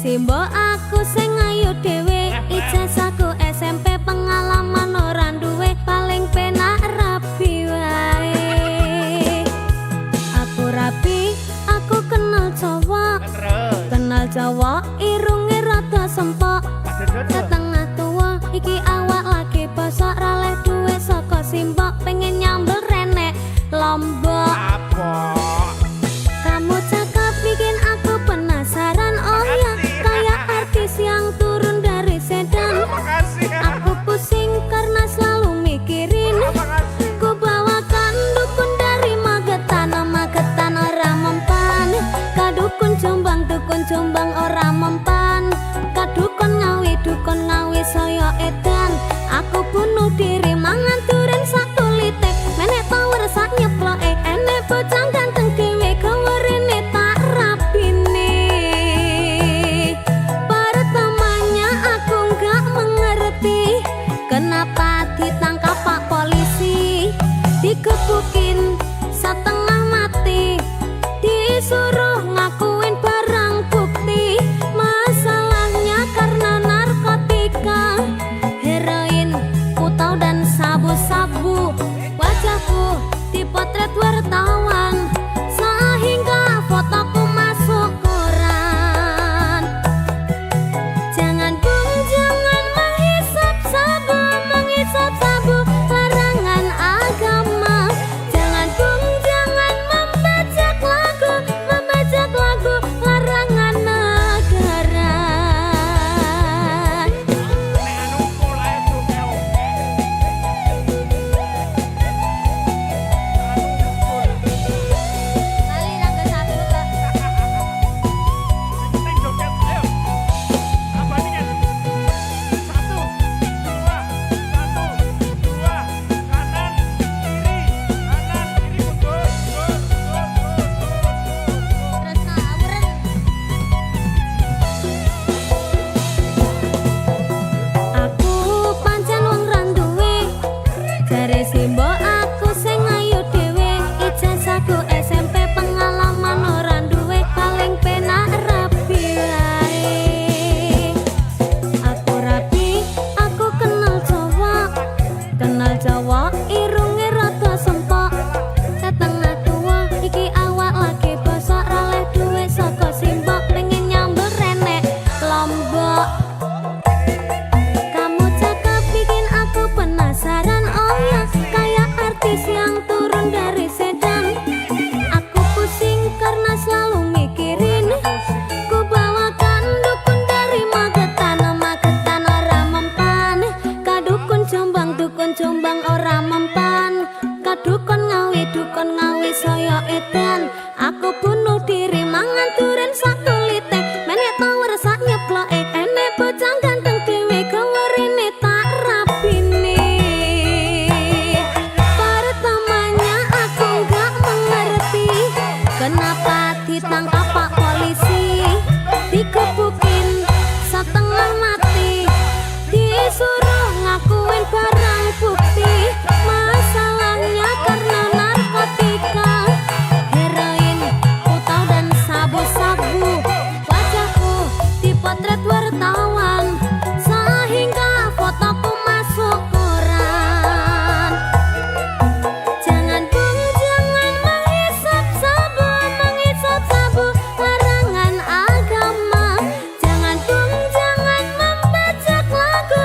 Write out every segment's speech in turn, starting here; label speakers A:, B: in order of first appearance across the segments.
A: Simbok aku sing ayu dhewe, ijazahku SMP pengalaman ora duwe, paling penak rapi wae. Aku rapi, aku kenal Jawa, irunge rada sempok, setengah tua, iki awak lagi bosok, raleh duwe saka Simbok, pengen nyambel renek Lombok. Kamu cakep bikin aku penasaran, oh ya, kayak artis yang turun dari sedan. Aku pusing karena selalu mikirin, ku bawakan dukun dari Magetan, Magetan ora mempan. Kadukun Jombang ora mempan. Kadukun Ngawi saya edan. Aku bunuh diri mangan duren sak kulite, menek power sak nyeploke, enek bocah ganteng dhewe gawerene tak rapine. Pertamanya aku nggak mengerti kenapa ditangkap Pak Polisi, digebukin setengah mati, disuruh ngakuin barang bukti. Masalahnya karena narkotika, heroin, putau dan sabu-sabu. Wajahku dipotret wartawan sehingga fotoku masuk koran. Jangan bung, jangan menghisap sabu, larangan agama. Jangan bung, jangan membajak lagu, larangan negara. Aku pancen wong randuwe, jare Simbok aku sing ayu dhewe, ijazahku SMP pengalaman ora duwe, paling penak rapi wae. Aku rapi, aku kenal Jawa, irunge rada sempok, setengah tua, iki awak lagi bosok, raleh duwe saka Simbok, pengen nyambel renek Lombok. Kamu cakep bikin aku penasaran, oh ya, kayak artis yang turun dari sedan. Aku pusing karena selalu mikirin, ku bawakan dukun dari Magetan, Magetan ora mempan. Kadukun Jombang ora mempan. Kadukun Ngawi saya edan. Aku bunuh diri mangan duren sak kulite, menek power sak nyeploke, enek bocah ganteng dhewe gawerene tak rapine. Pertamanya aku nggak mengerti kenapa ditangkap Pak Polisi, digebukin setengah mati, disuruh ngakuin barang bukti. Masalahnya karena narkotika, heroin, putau dan sabu-sabu. Wajahku dipotret wartawan sehingga fotoku masuk koran. Jangan bung, jangan menghisap sabu, larangan agama. Jangan bung, jangan membajak lagu,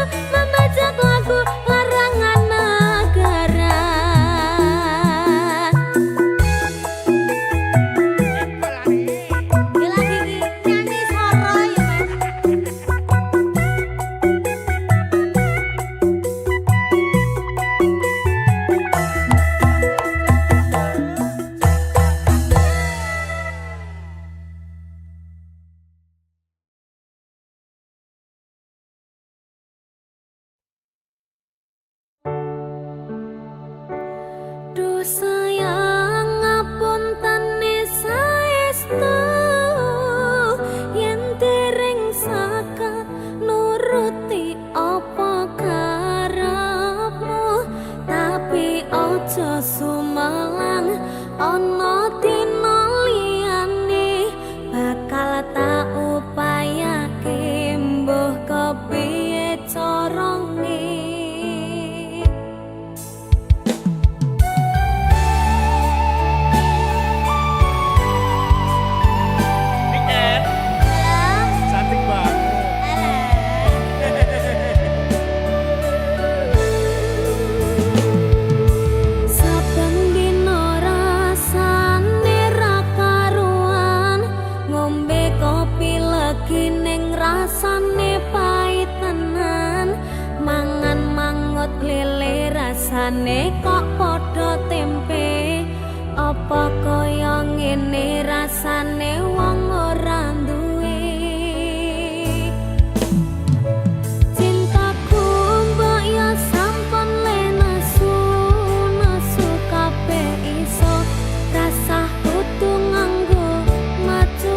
A: rasane kok padha tempe. Apa kaya ngene rasane wong ora duwe. Cintaku mbok ya sampun le nesu kabeh iso rasah kudu nganggo macu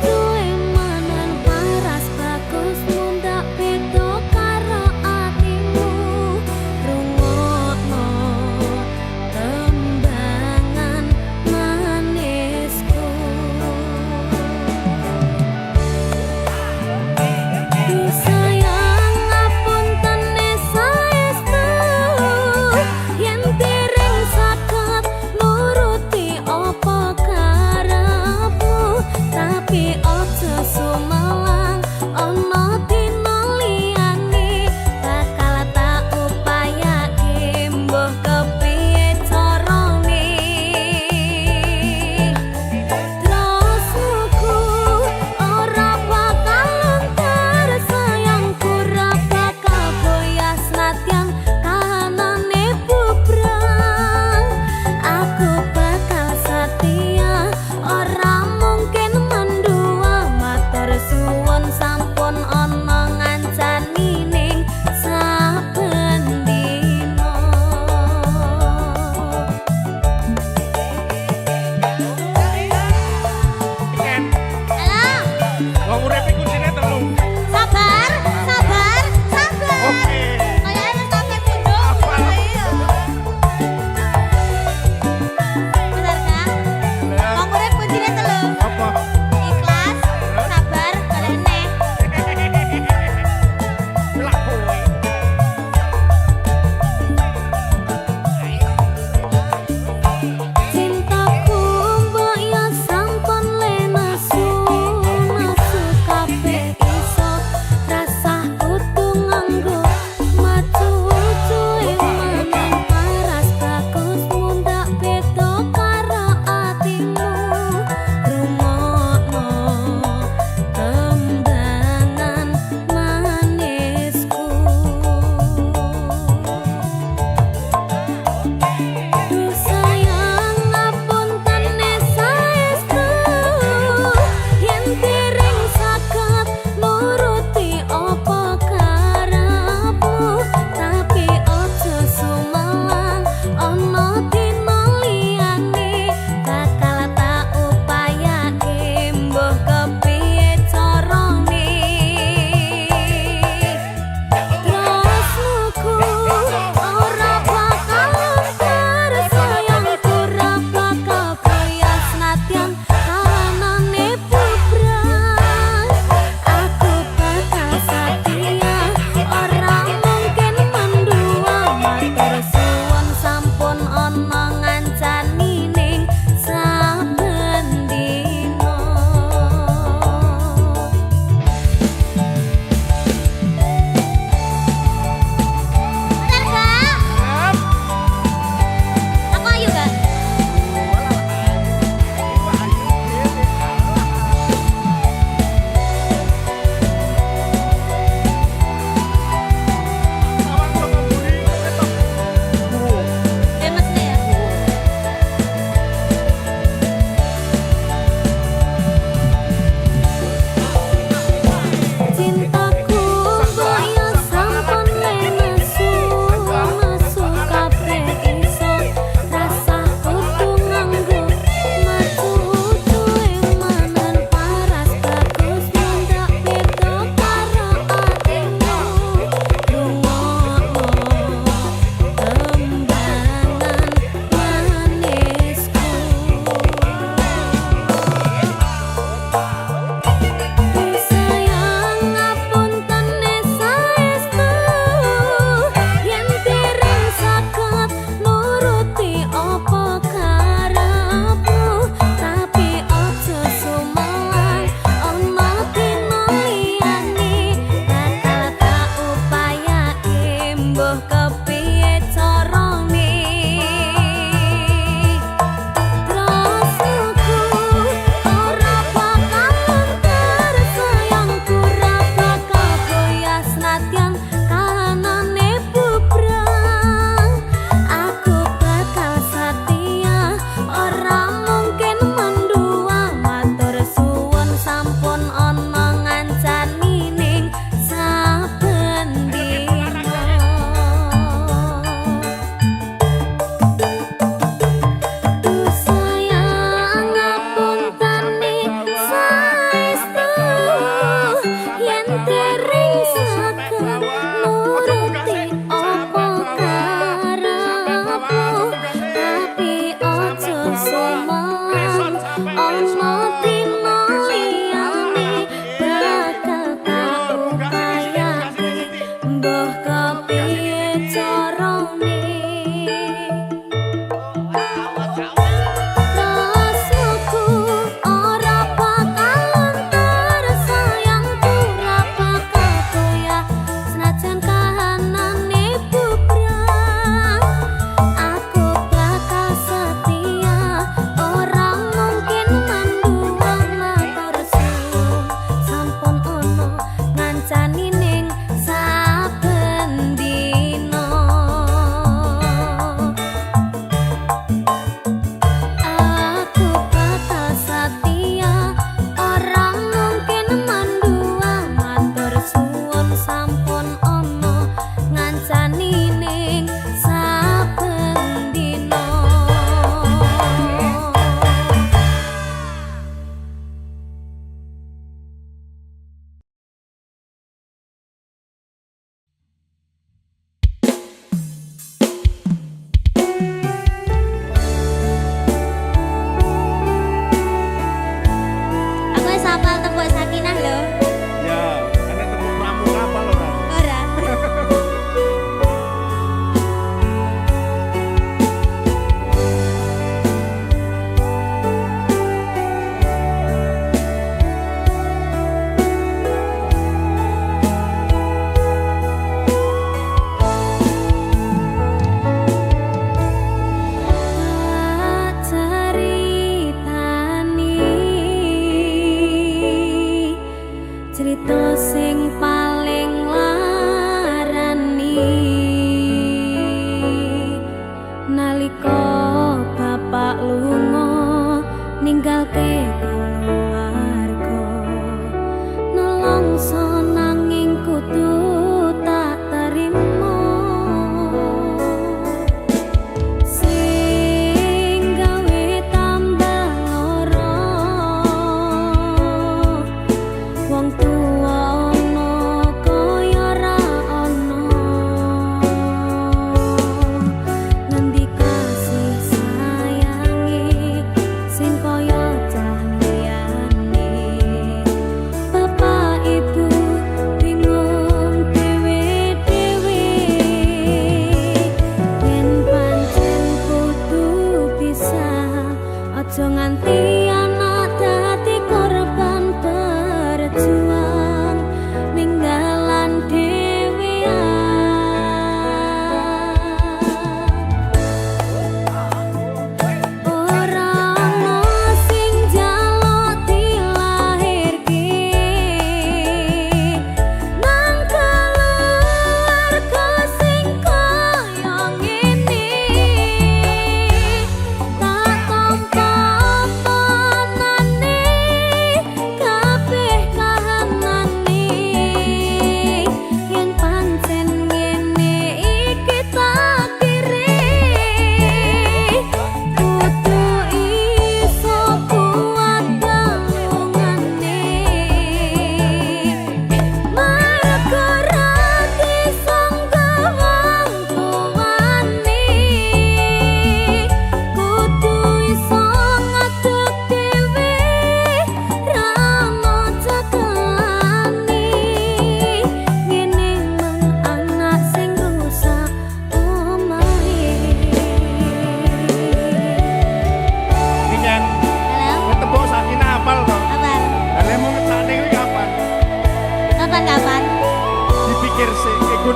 A: duwe manan paras bagus mundak beda karo atimu. Rungokno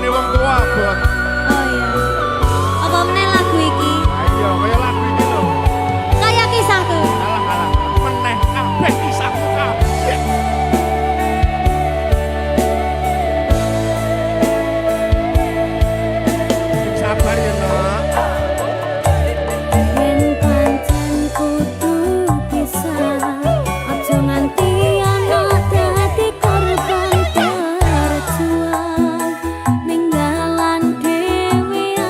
B: lagune wong tua, Bos.
A: Oh iya. Apa meneh lagu iki?
B: Ayo, kaya lagu iki lho.
A: Kayak kisahku.
B: Alah, meneh kabeh kisahku kabeh. Sabar ya, Nok.
A: Yen pancen kudu pisah, aja nganti ana dadi korban berjuang ninggalan dhewean.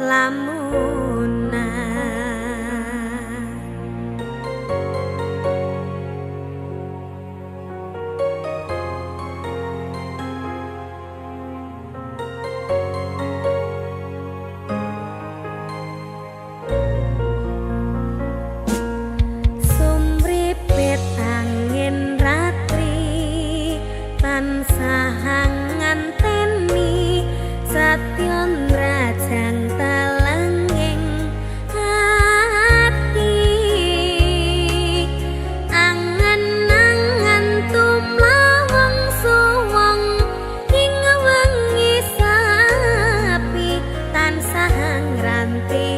A: lamunan. Sumripit angin ratri tansah nganteni satyon rajang talanging hati angen-angen tumlawang suwung ing wengi sapi tansah ngranti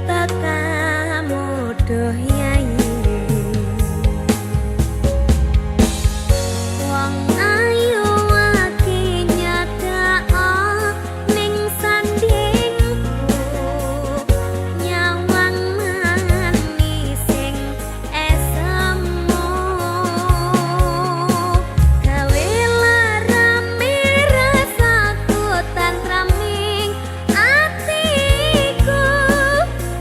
A: tekamuduh yayi wong ayu aki nyadak ning sandingku nyawang manising esemu gawe larame rasaku tantraming atiku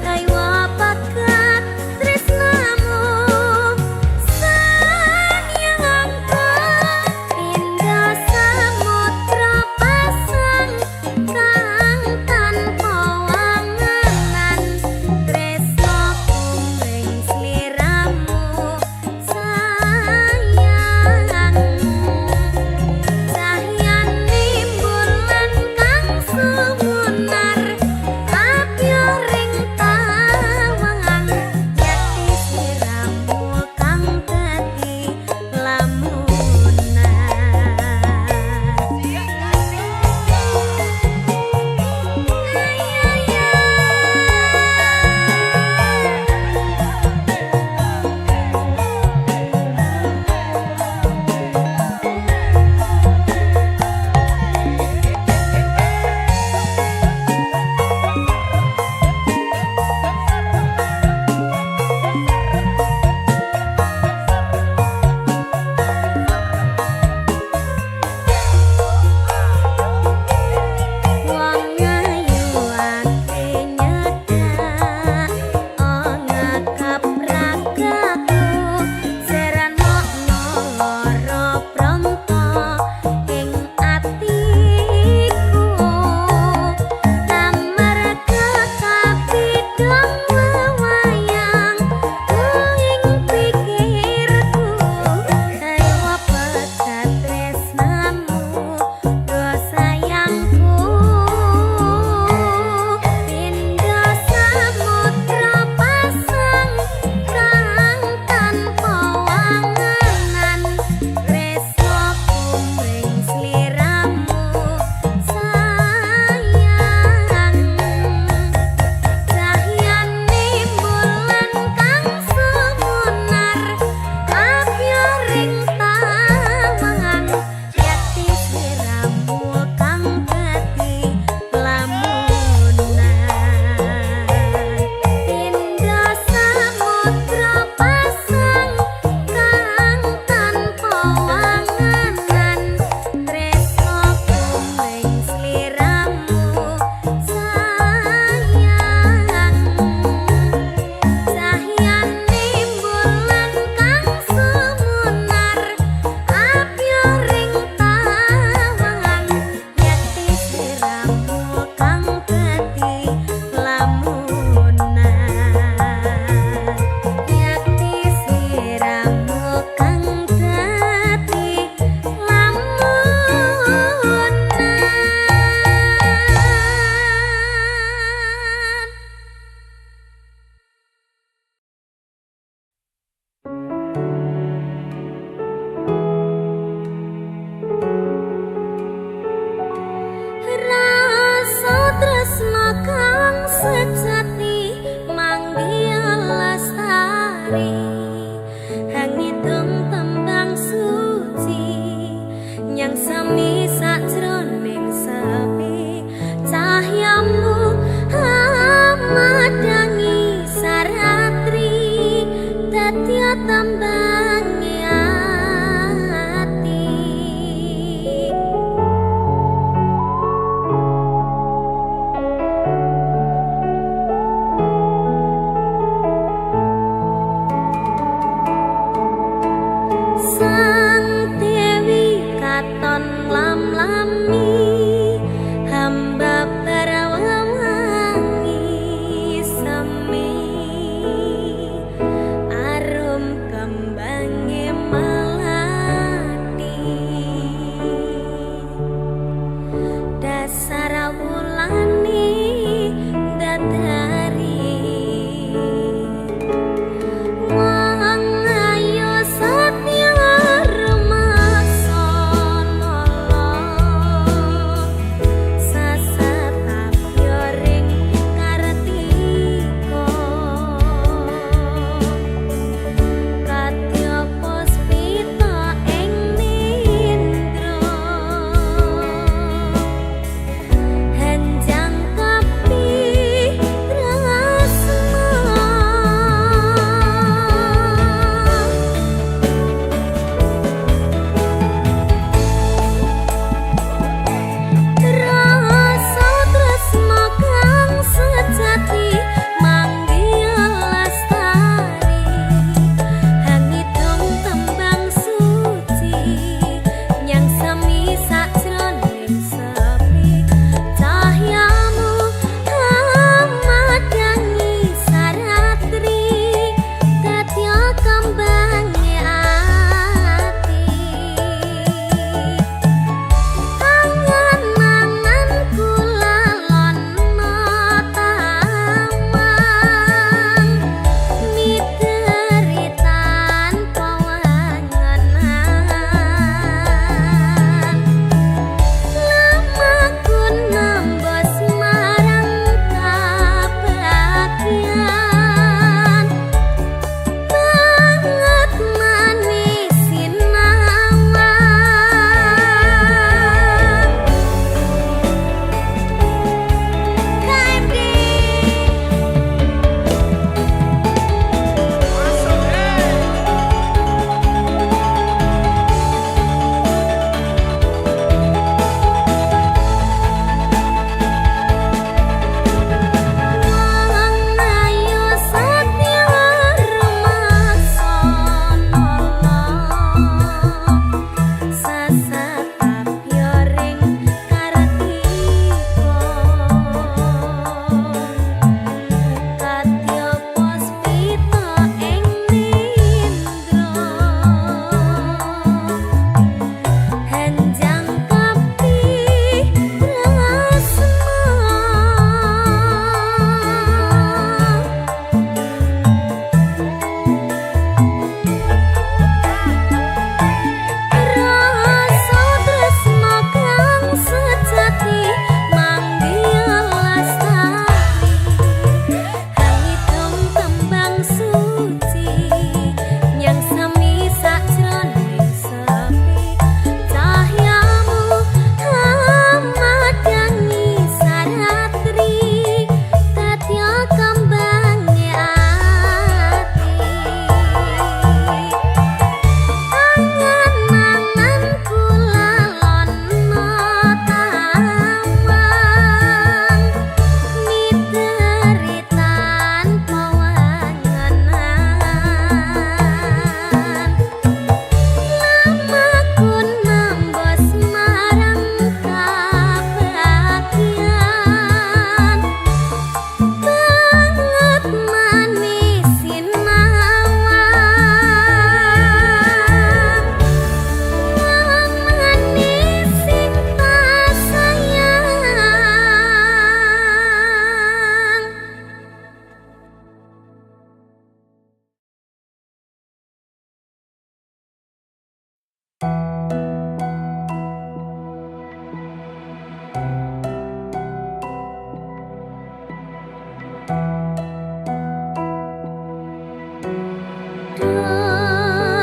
A: kaya pakat tresno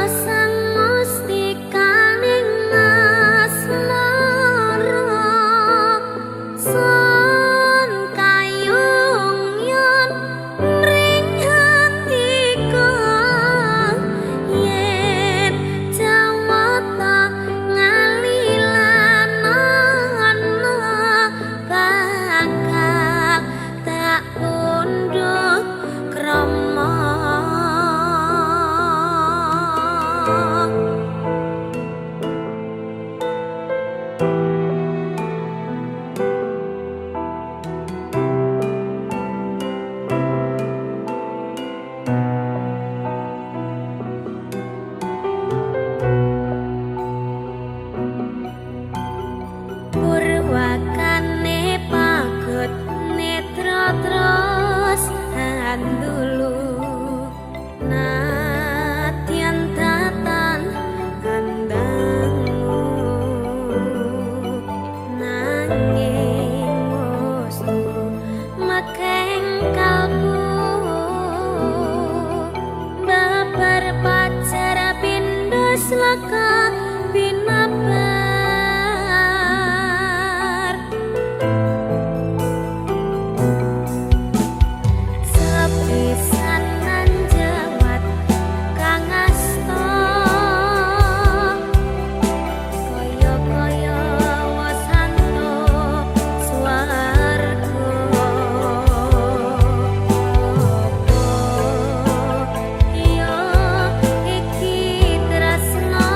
A: Sang mustikaning asmara son kayung yen mring hatiku yen jawata ngalilanana bakal tak unduk krama. Purwakane pagut netra terus handulu nadyan tatan handangmu nanging mustu makeng kalbu babar pacar pindhos laka binabar sepisanan jawat kang asta kaya-kaya wasana swarga apa ya iki tresna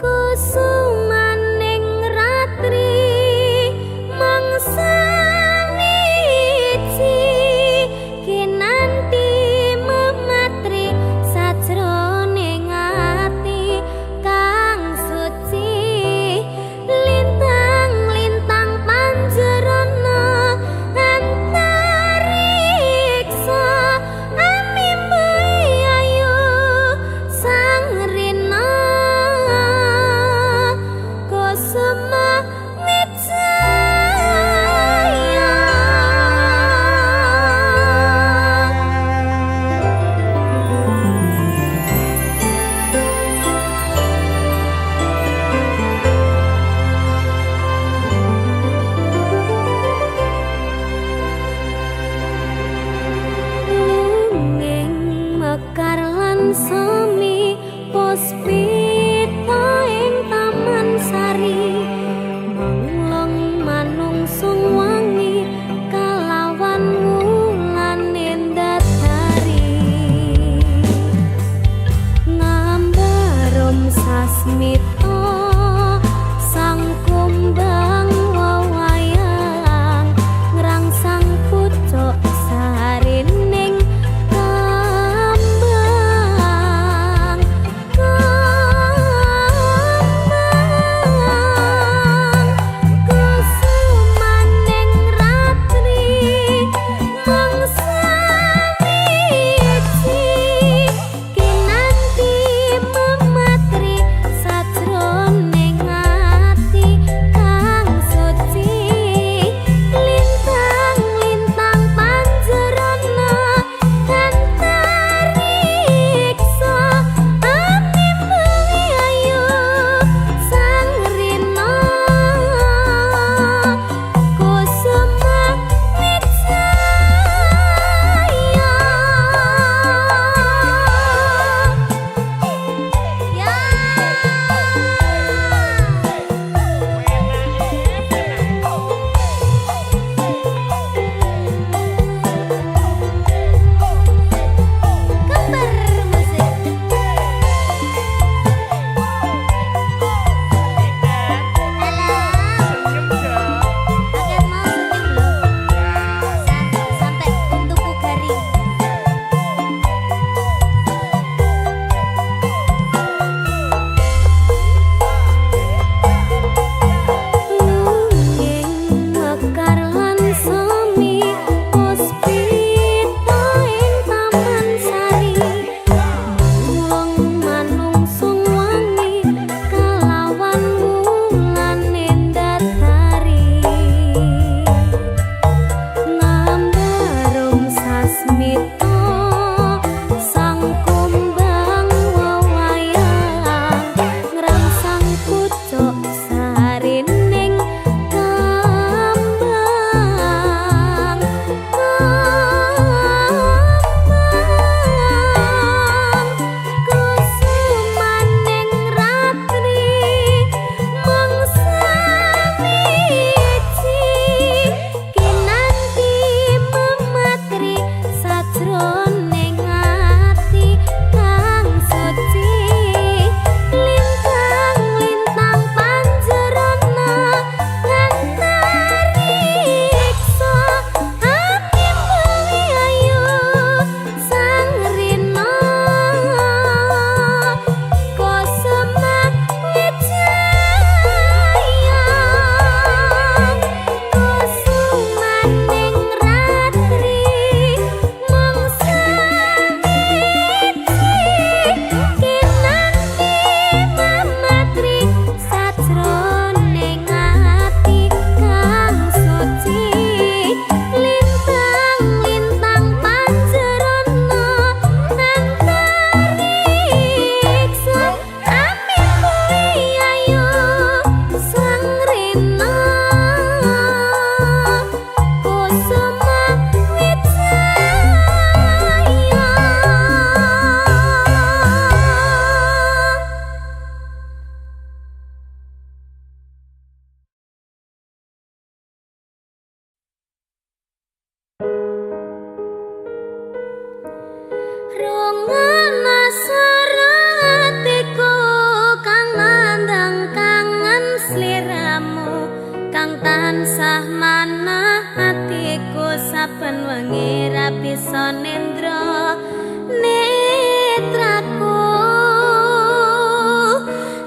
A: Kusumaning ratri mangsa wiji kinanti mematri sajroning ati kang suci lintang-lintang panjerana antari tansah manah atiku saben wengi ra bisa nendra netraku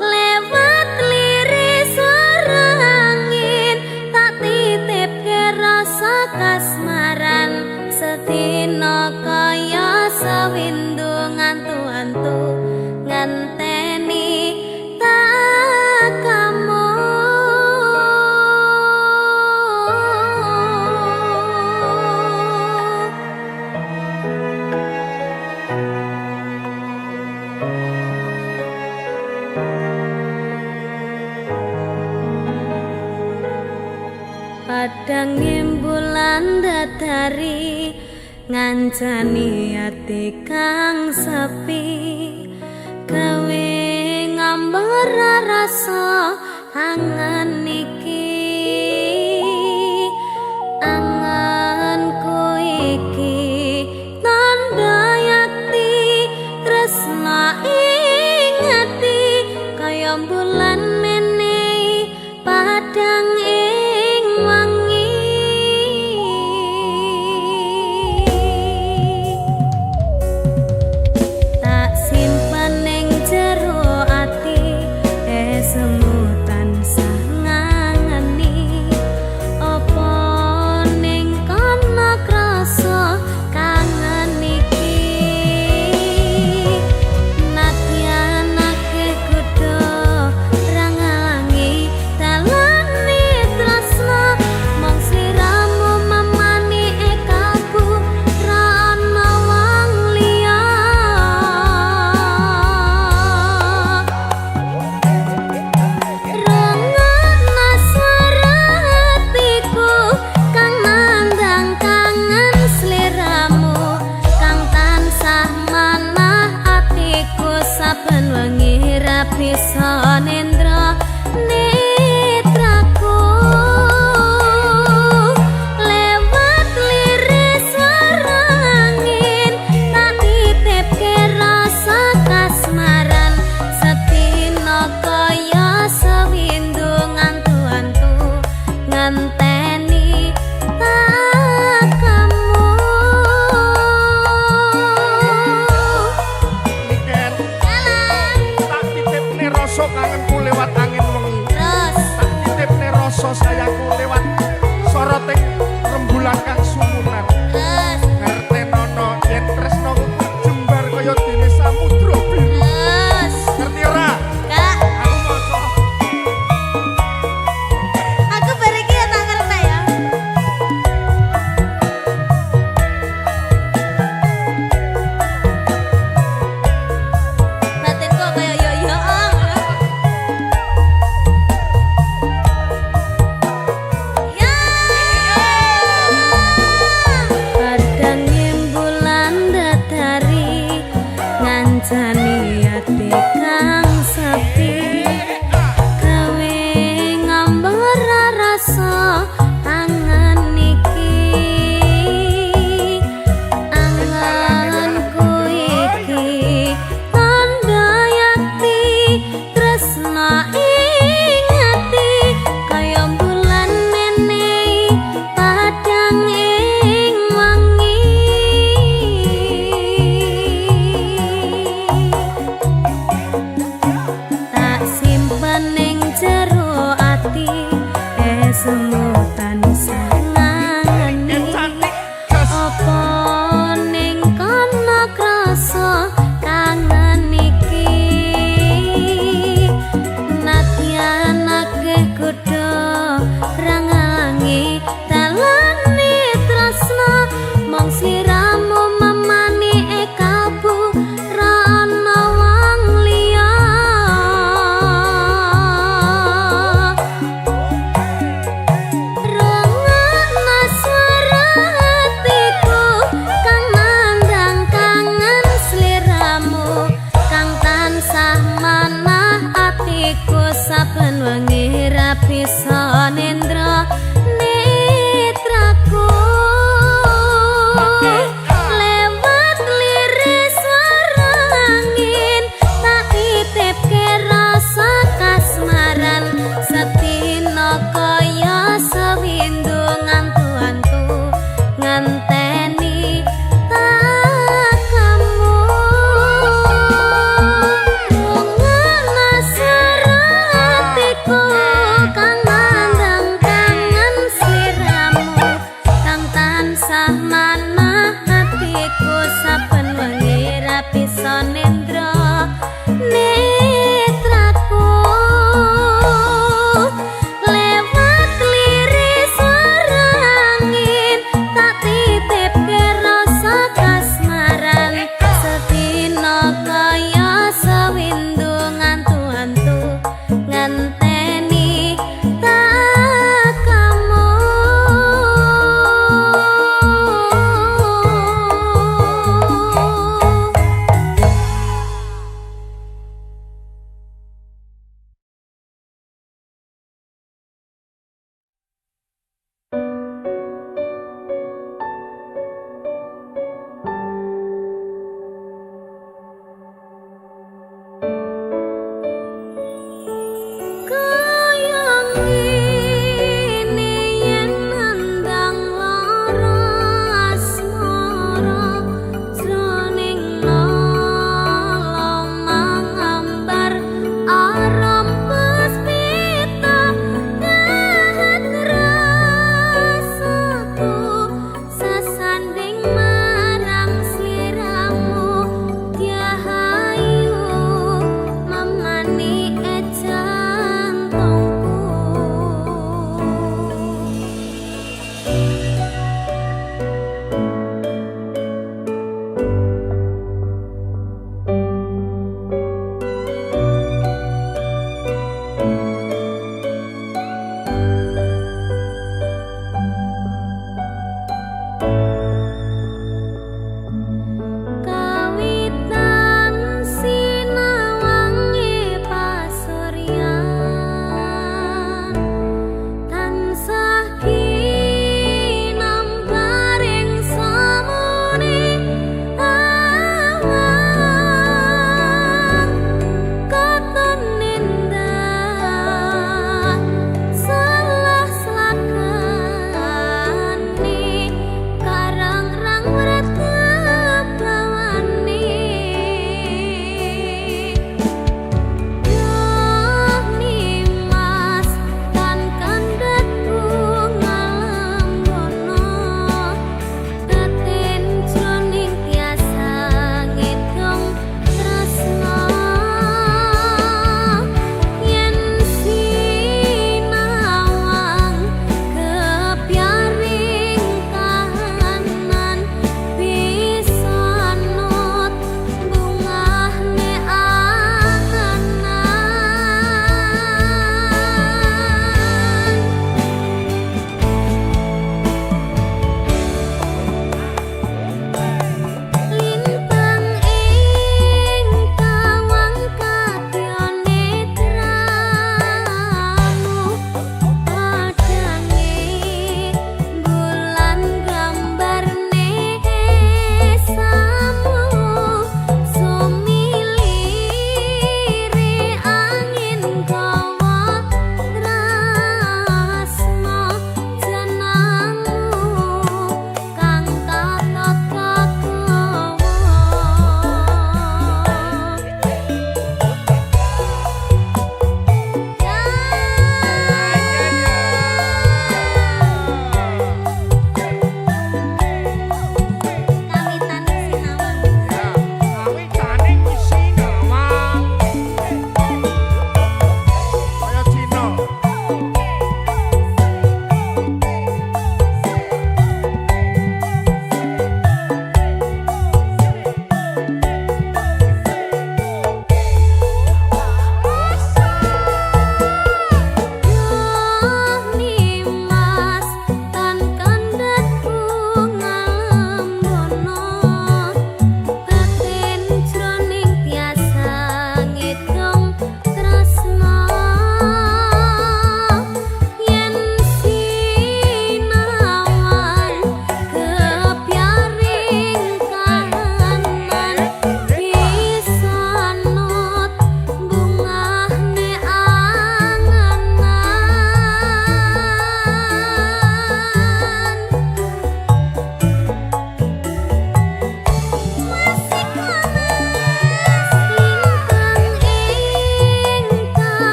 A: lewat liris swara angin tak titipke rasa kasmaran sedina kaya sawindu ngantu-antu ngenteni tak kamu. Padang bulan dadari ngancani ati kang sepi gawe ngambar rasa angan iki anganku iki tanda yakti tresna ing ati kaya bulan menehi padang ing wangi tak simpen ning jero ati semu tansah ngangeni apa ning kana krasa kangen iki nadyan akeh kudu rangalangi dalane tresna mong sliramu mamani ekaku ra ana wong liya rengana swara hatiku kang nandang kangen sliramu kang tansah manah atiku saben wengi ra bisa nendra netraku lewat liris swara angin tak titipke rasa kasmaran sedina kaya sawindu ngantu-antu ngenteni tak kamu.
B: Niken tak titipne rasa kangenku lewat angin wengi
A: Terus
B: tak titipne rasa sayangku lewat soroting rembulan kang sumunar
A: terus
B: ngertenono yen tresnaku jembar kaya dene samudra biru
A: terus
B: ngerti ora
A: Kak,
B: aku maca
A: aku bariki ya tak ngerti ya. Batinku kaya yo-yoong. Ya. Padang bulan dadari ngancani ati kang sepi gawe ngambar rasa angan iki anganku iki tanda yakti tresna ing ati kaya bulan menehi padang ing wangi tak simpen ning jero ati semu tansah ngangeni
B: cantik jas
A: apa ning kana krasa kangen iki nadyan akeh kudu rangalangi dalane tresna mong sliramu mamani ekabu ra ana wong liya rengana swara hatiku kang nandang kangen sliramu kang tansah manah atiku saben wengi ra bisa nendra netraku lewat liris swara angin tak titipke rasa kasmaran sedina kaya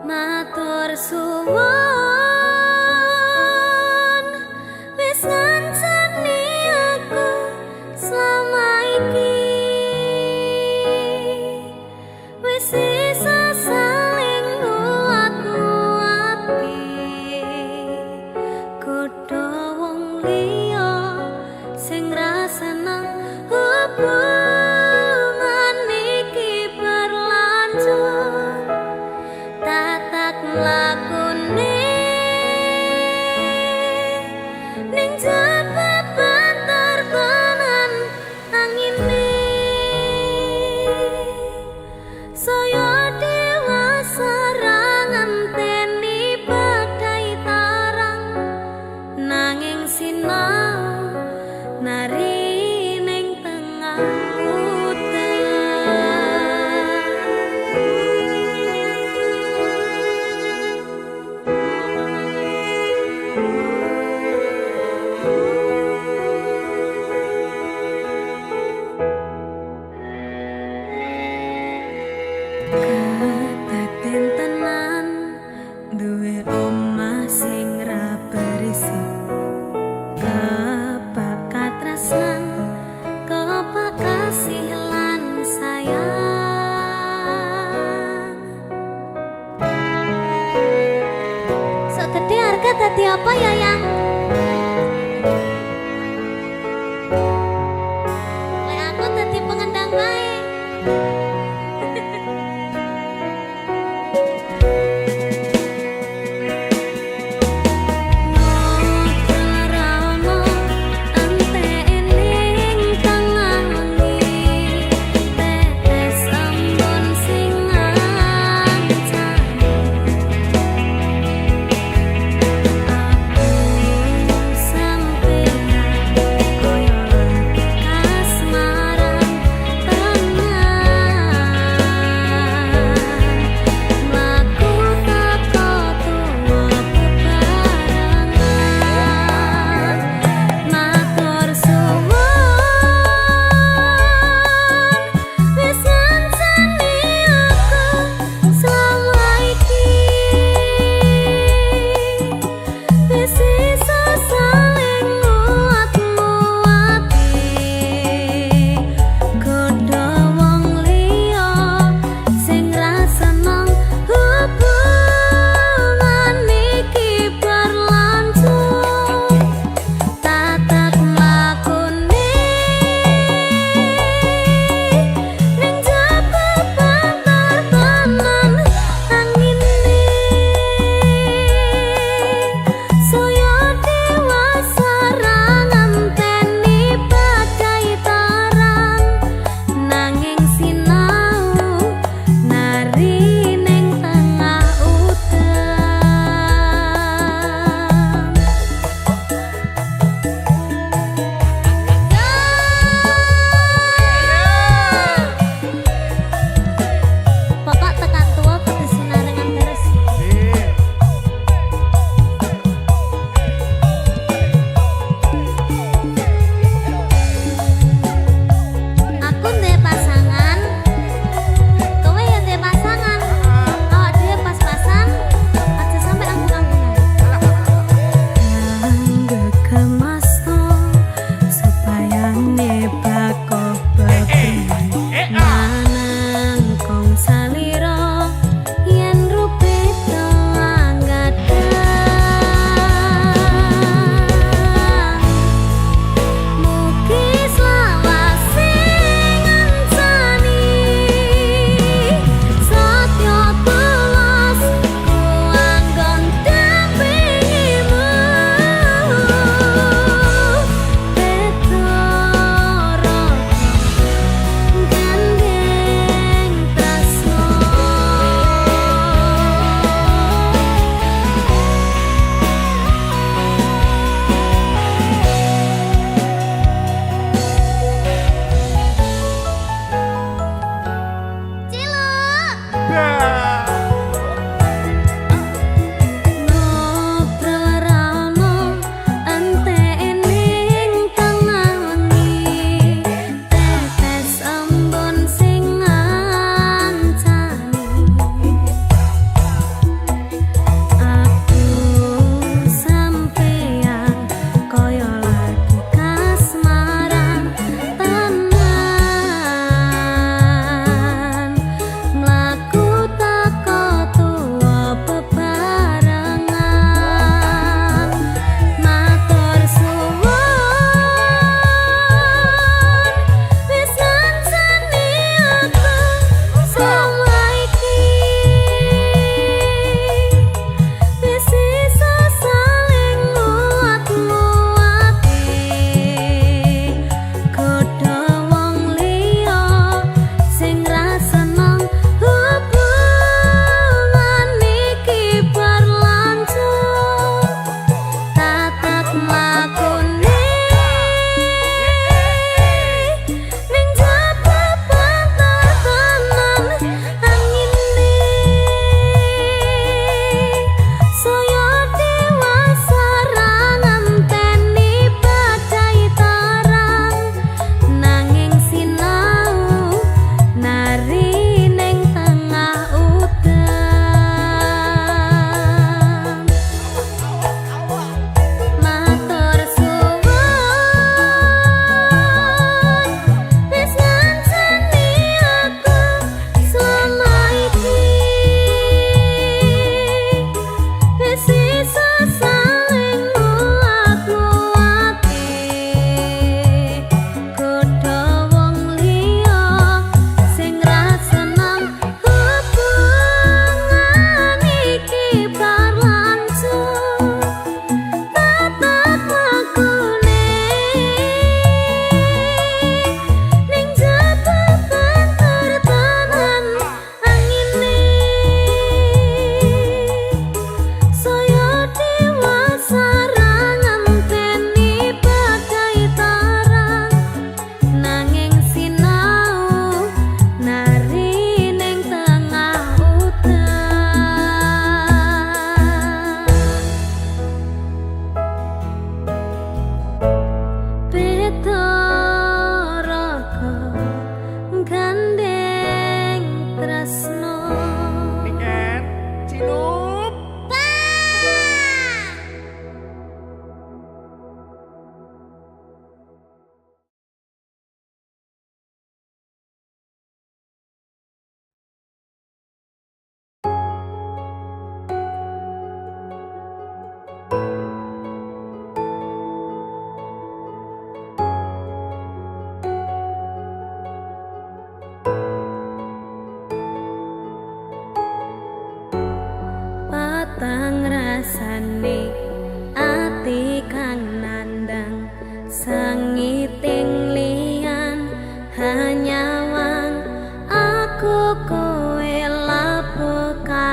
A: matur suwun wis ngancani aku selama iki wis isa saling nguat-nguati kudu wong liya sing rasane hubungan iki berlanjut tatak lakune ning jaba banter tenan angine saya dewasa ngenteni badai tarang nanging sinau nari ning tengah kedaden tenan duwe omah sing ra berisik kebab katresnan kebab kasih lan sayang sok gede harga dadi apa ya yang lek aku dadi pengendang bae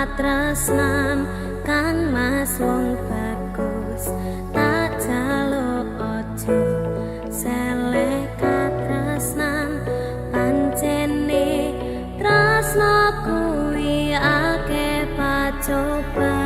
A: katresnan kang mas wong bagus tak jaluk ojo seleh katresnan pancene tresno kuwi akeh pacobaan.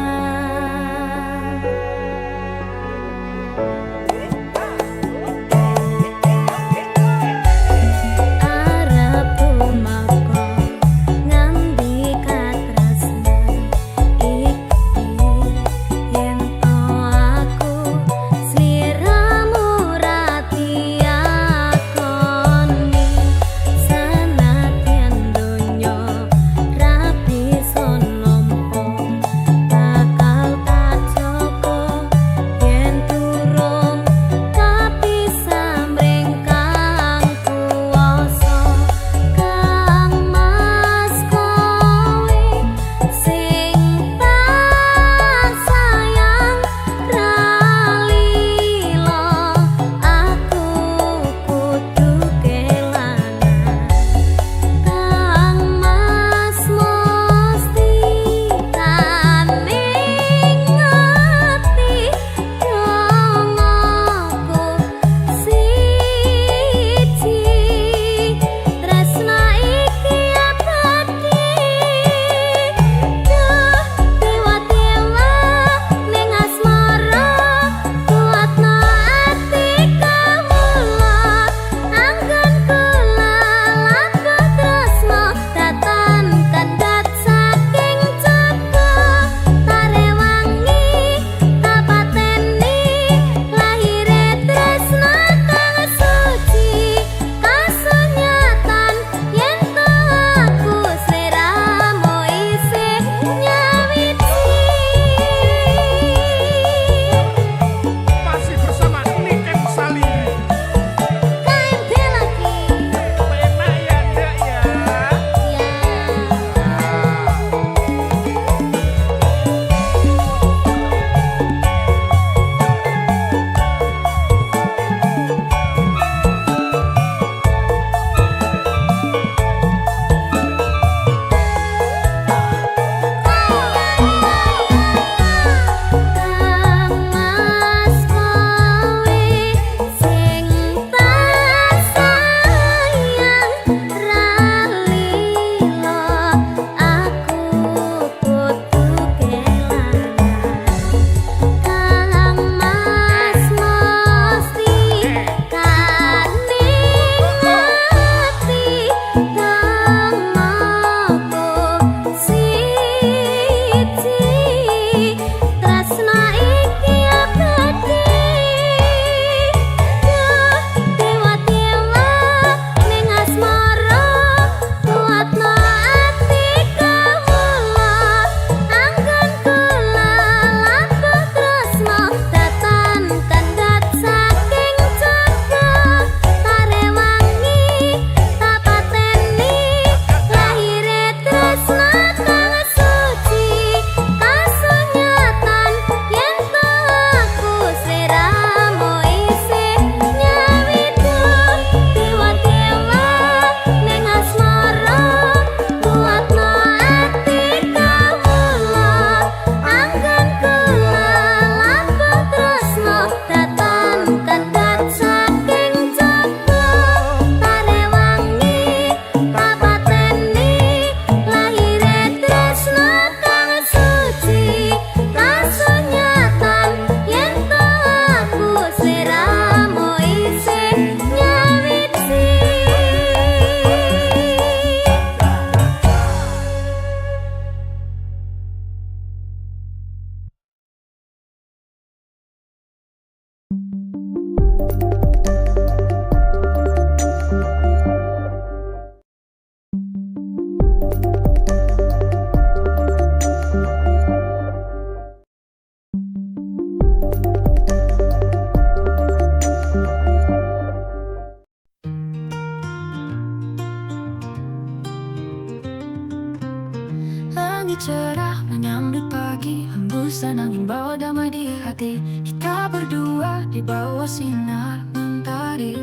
C: cerah menyambut pagi, hembusan angin bawa damai di hati. Kita berdua di bawah sinar mentari,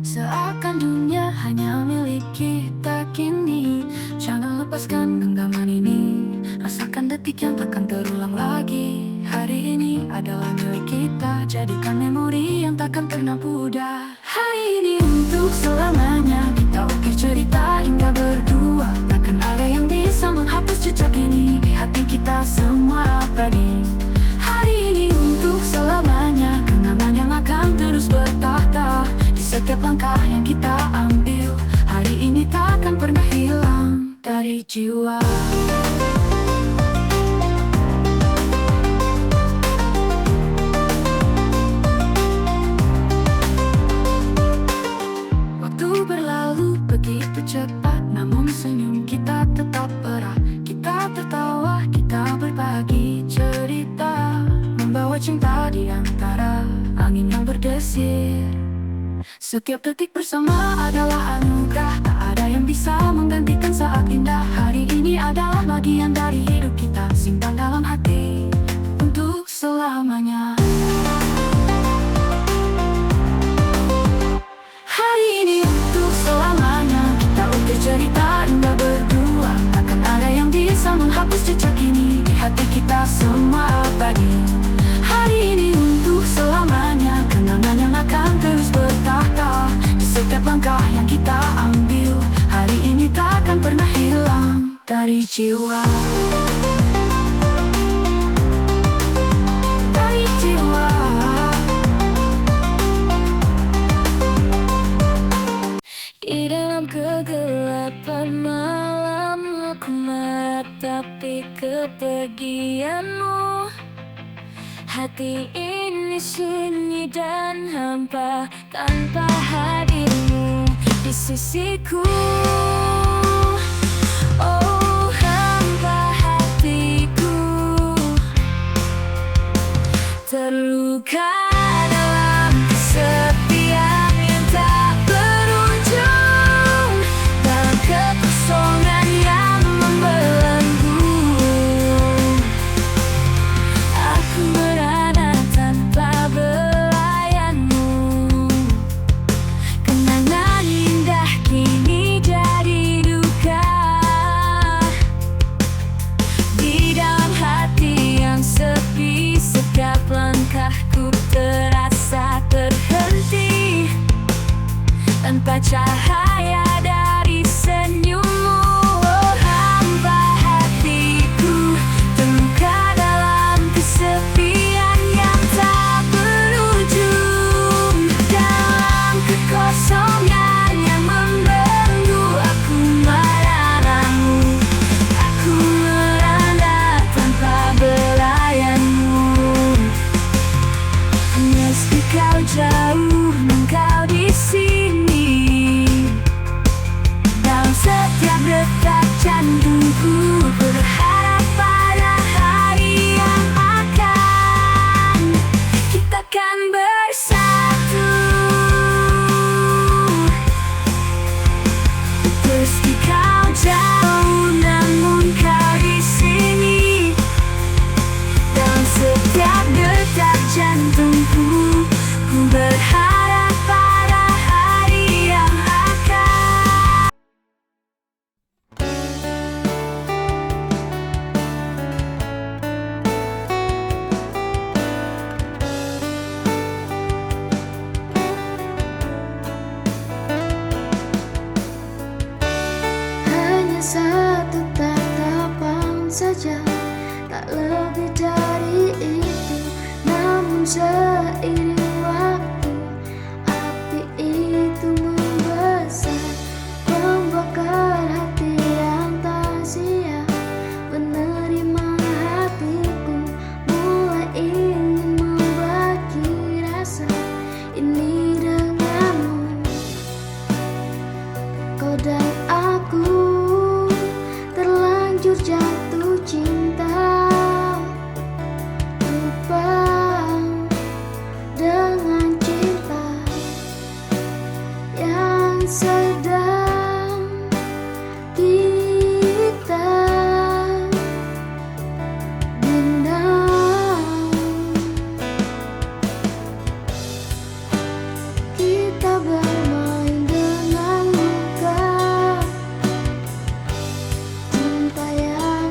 C: seakan dunia hanya milik kita kini. Jangan lepaskan genggaman ini. detik yang takkan terulang lagi. Hari ini adalah milik kita, jadikan memori yang takkan pernah pudar. Hari ini untuk selamanya, kita ukir cerita hingga berdua. Takkan ada yang bisa menghapus jejak ini di hati kita semua abadi. Hari ini untuk selamanya, kenangan yang akan terus bertahta di setiap langkah yang kita ambil. Hari ini takkan pernah hilang dari jiwa. Waktu berlalu begitu cepat, namun senyum kita tetap erat. Kita tertawa, kita berbagi cerita, membawa cinta di antara angin yang berdesir. Setiap detik bersama adalah anugerah, tak ada yang bisa menggantikan saat indah. Hari ini adalah bagian dari hidup kita, simpan dalam hati untuk selamanya. Hari ini untuk selamanya, kita ukir cerita hingga berdua. Takkan ada yang bisa menghapus jejak ini di hati kita semua abadi. Hari ini untuk selamanya, kenangan yang akan terus bertahta di setiap langkah yang kita ambil. Hari ini takkan pernah hilang dari jiwa. Dari jiwa. Di dalam kegelapan malam, aku meratapi kepergianmu. Hati ini sunyi dan hampa tanpa hadirmu di sisiku. Oh, hampa hatiku, terluka dalam kesepian yang tak berujung, dalam kekosongan yang membelenggu. Aku berada tanpa belayanmu, kenangan indah kini jadi duka. Di dalam hati yang sepi, setiap langkahku terasa terhenti tanpa cahaya dari senyummu. Oh, hampa hatiku, terluka dalam kesepian yang tak berujung, dalam kekosongan yang membelenggu. Aku meranamu, aku merana tanpa belayanmu. Meski kau jauh, engkau di sini, dalam setiap detak jantungku. Berharap pada hari yang akan kita kan bersatu. Meski kau jauh, namun kau di sini, dalam setiap detak jantungku. Ku berharap pada hari yang akan.
D: Hanya satu tatapan saja, tak lebih dari itu. Namun seiring waktu, api itu membesar, membakar hati yang tak siap menerima hatiku. Mulai ingin membagi rasa ini denganmu. Kau dan aku terlanjur jatuh cinta, lupa dengan cinta yang sedang kita dendam. Kita bermain dengan luka, cinta yang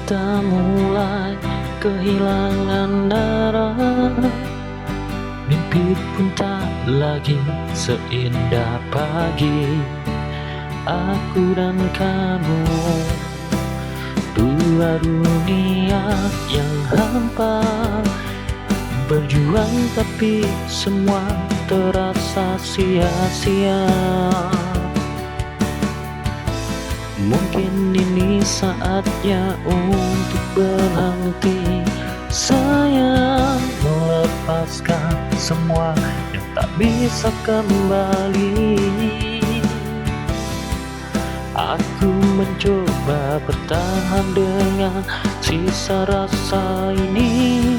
E: kita mulai kehilangan arah, mimpi pun tak lagi seindah pagi. Aku dan kamu, dua dunia yang hampa, berjuang tapi semua terasa sia-sia. Mungkin ini saatnya untuk berhenti, sayang, melepaskan semua yang tak bisa kembali. Aku mencoba bertahan dengan sisa rasa ini,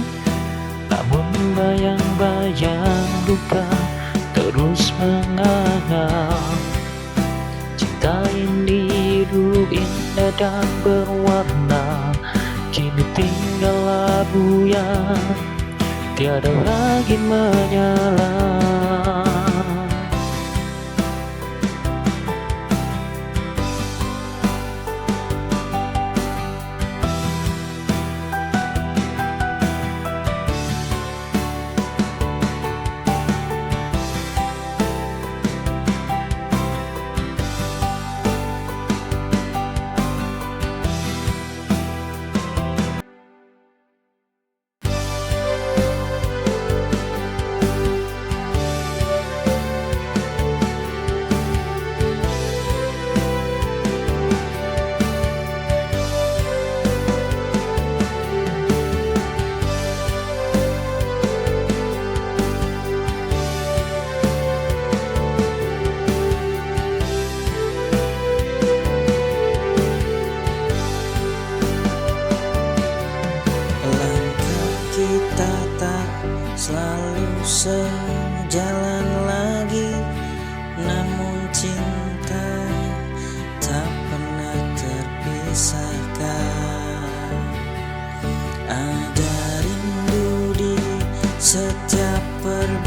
E: namun bayang-bayang luka terus menganga. Cinta ini dulu indah dan berwarna, kini tinggal abu yang tiada lagi menyala.
F: Kita tak selalu sejalan lagi, namun cinta tak pernah terpisahkan. Ada rindu di setiap perbedaan,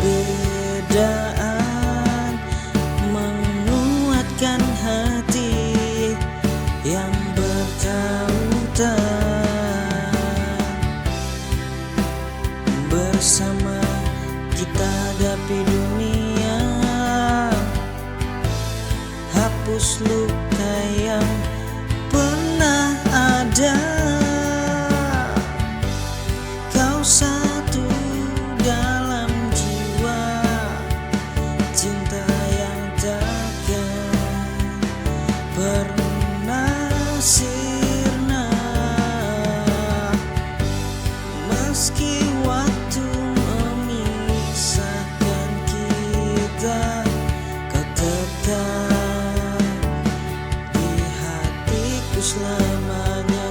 F: menguatkan hati yang bertautan. Bersama kita hadapi dunia, hapus luka yang pernah ada. Kau satu dalam jiwa, cinta yang takkan pernah sirna. Meski waktu memisahkan kita, kau tetap di hatiku selamanya.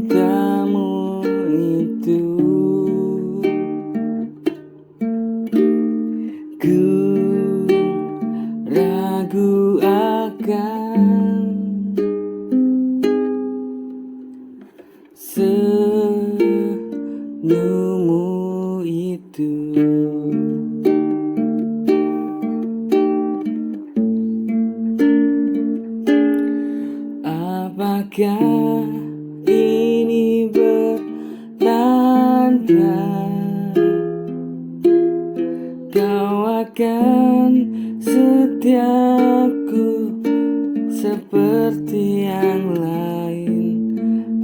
F: cintamu itu. Ku ragu akan senyummu itu. Apakah ini bertanda kau akan setiaku seperti yang lain?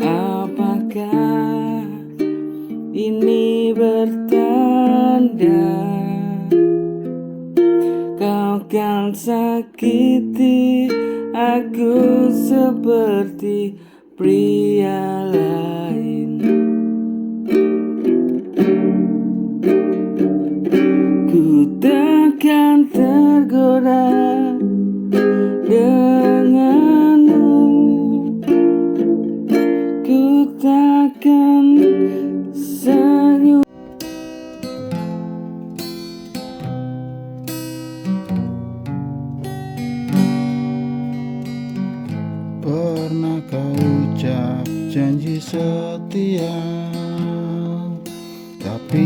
F: Apakah ini bertanda kau kan sakiti aku seperti pria lain? Ku takkan tergoda denganmu, ku takkan senyum.
G: Pernah kau ucap janji setia, tapi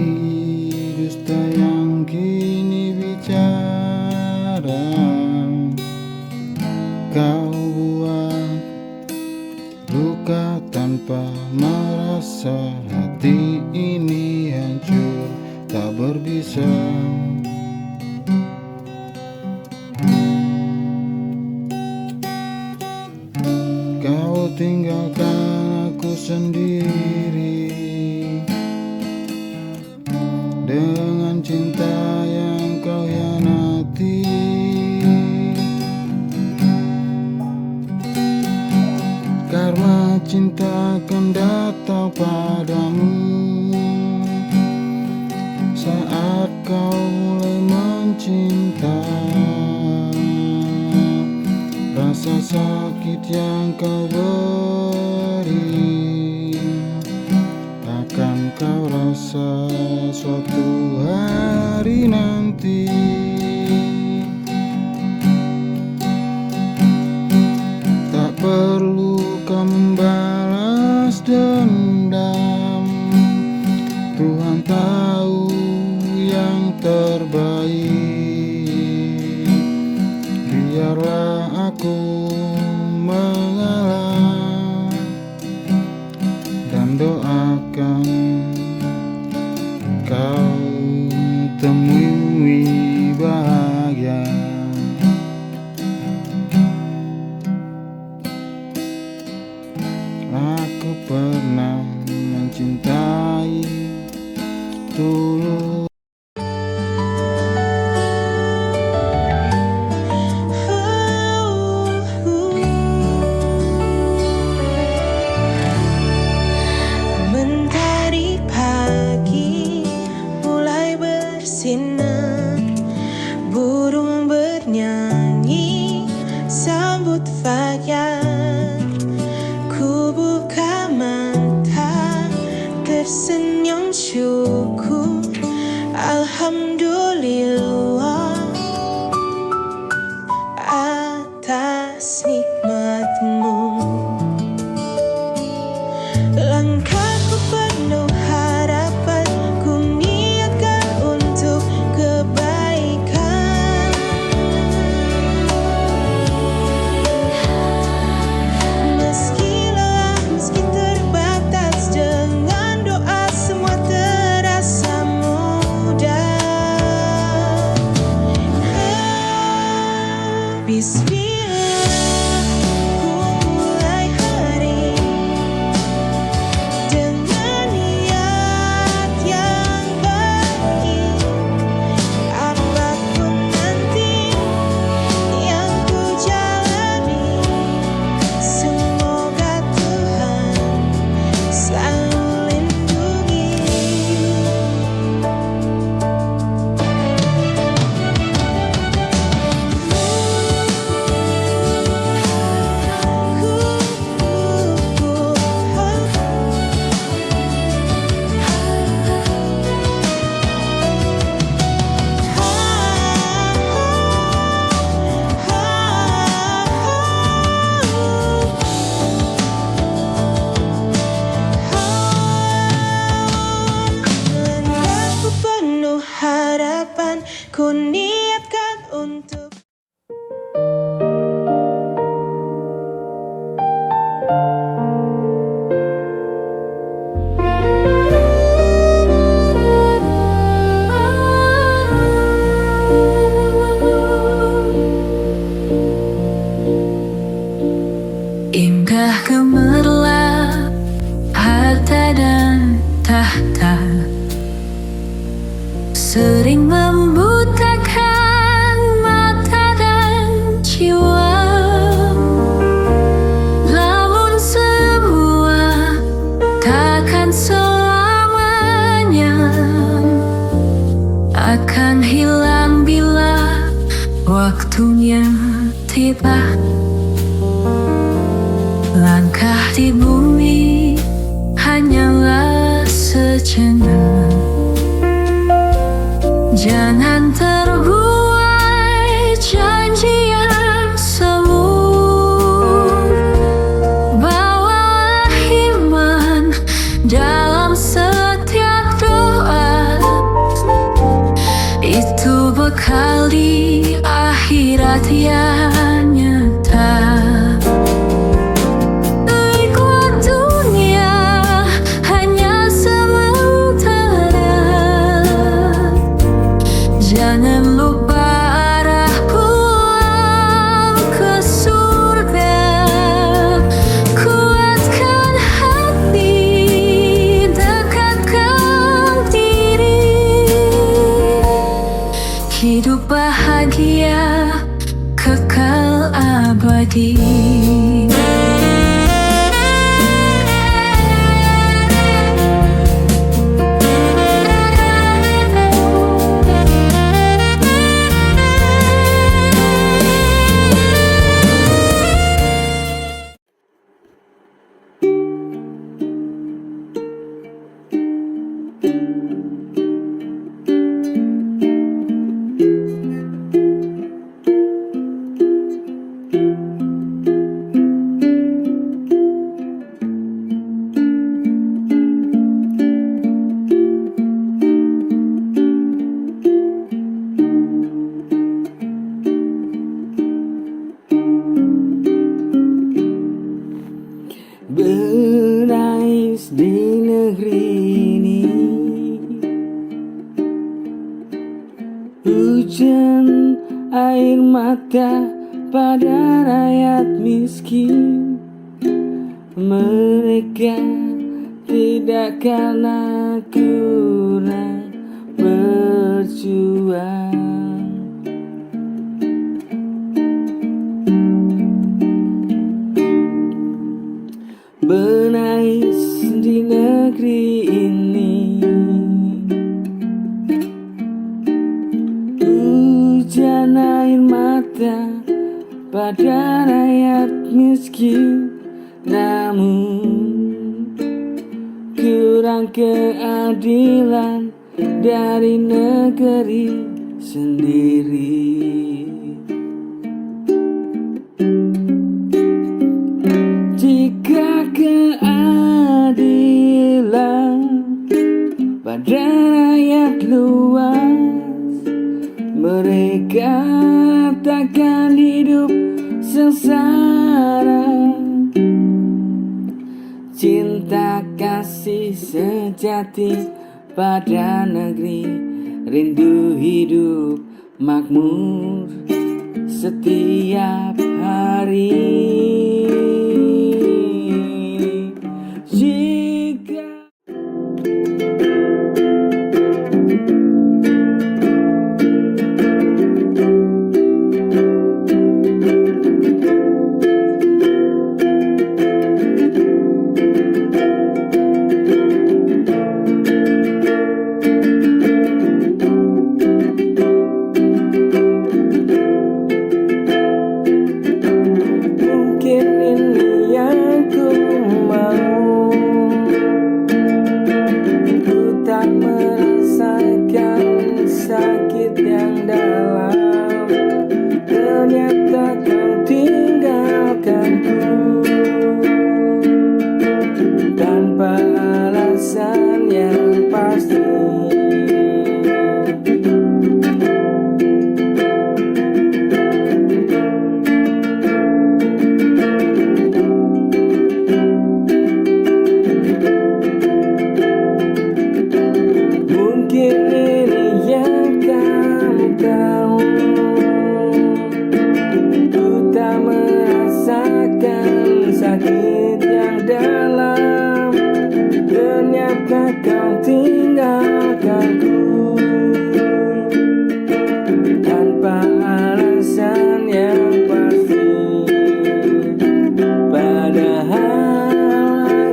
G: dusta yang kini bicara. Kau buat luka tanpa merasa, hati ini hancur tak berbisa. Kau tinggalkan aku sendiri dengan cinta yang kau hianati. Karena cinta akan datang padamu saat kau mulai mencinta. Rasa sakit yang kau beri akan kau rasa suatu hari nanti. Tak perlu kau membalas dendam, Tuhan tahu yang terbaik. Biarlah aku mengalah dan doakan kau temui bahagia. Aku pernah mencintai tulus.
H: Mentari pagi mulai bersinar, burung bernyanyi sambut fajar. Ku buka mata tersenyum syukur
C: Indah gemerlap harta dan tahta, sering membutakan mata dan jiwa. Namun semua takkan selamanya, akan hilang bila waktunya tiba. Langkah di bumi hanyalah sejenak. Jangan terbuai janji yang semu. Bawalah iman dalam setiap doa. Itu bekal di akhirat yang nyata. Jangan lupa arah pulang ke surga. Kuatkan hati, dekatkan diri. Hidup bahagia kekal abadi.
F: Berais di negeri ini, hujan air mata pada rakyat miskin. Mereka tidak karena kurang berjuang. Menangis di negeri ini, hujan air mata pada rakyat miskin. Namun kurang keadilan dari negeri sendiri. Jika keadilan pada rakyat luas, mereka takkan hidup sengsara. Cinta kasih sejati pada negeri, rindu hidup makmur setiap hari. langit yang dalam, ternyata kau tinggalkanku tanpa alasan yang pasti. Padahal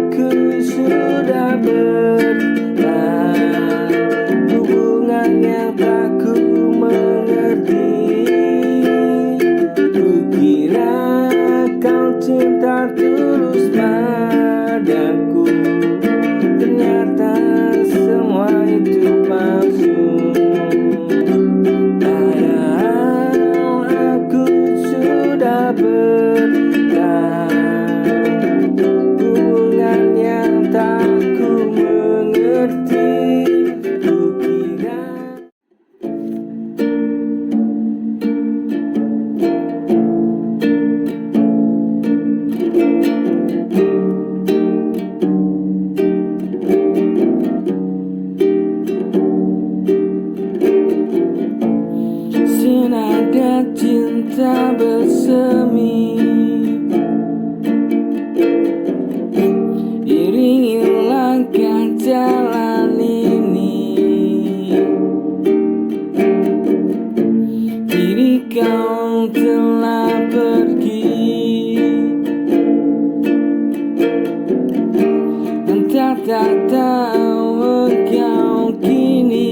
F: aku sudah bertahan hubungan yang tak ku mengerti. Kukira kau cinta tulus padaku, ternyata semua itu palsu. Padahal aku sudah bertahan hubungan yang tak ku mengerti. Kukira senada cinta bersemi, iringi langkah jalan ini. Kini kau telah pergi, entah tak tahu engkau kini.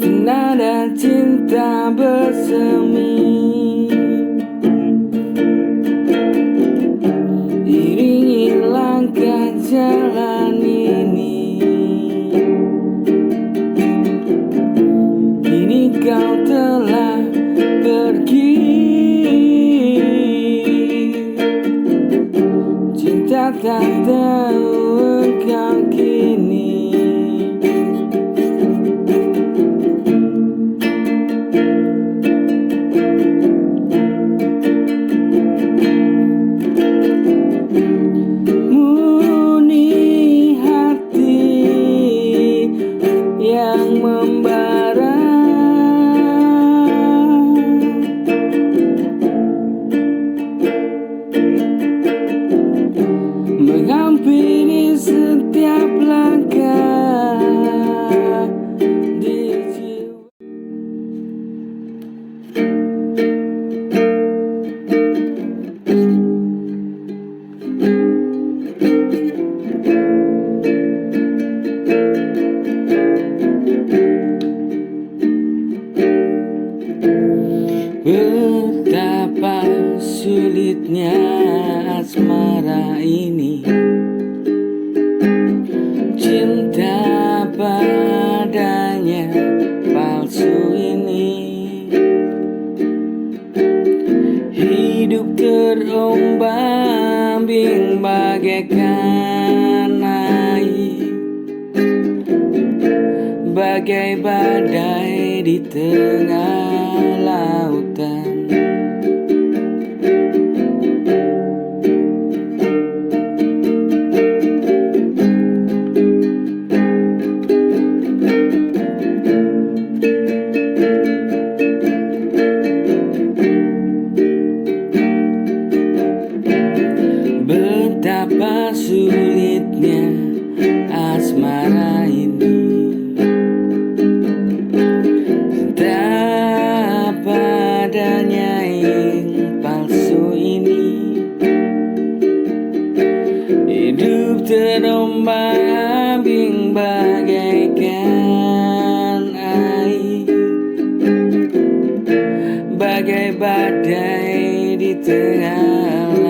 F: Senada cinta bersemi, iringi langkah jalan ini. Kini kau telah pergi, cinta tak tahu engkau kini. Murni hati yang membara, menghampiri setiap langkah di jiwa. Betapa sulitnya asmara ini, cinta padanya palsu ini. Hidup terombang-ambing bagaikan air, bagai badai di tengah lautan. Betapa sulitnya asmara ini, cinta padanya yang palsu ini. Hidup terombang-ambing bagaikan air, bagai badai di tengah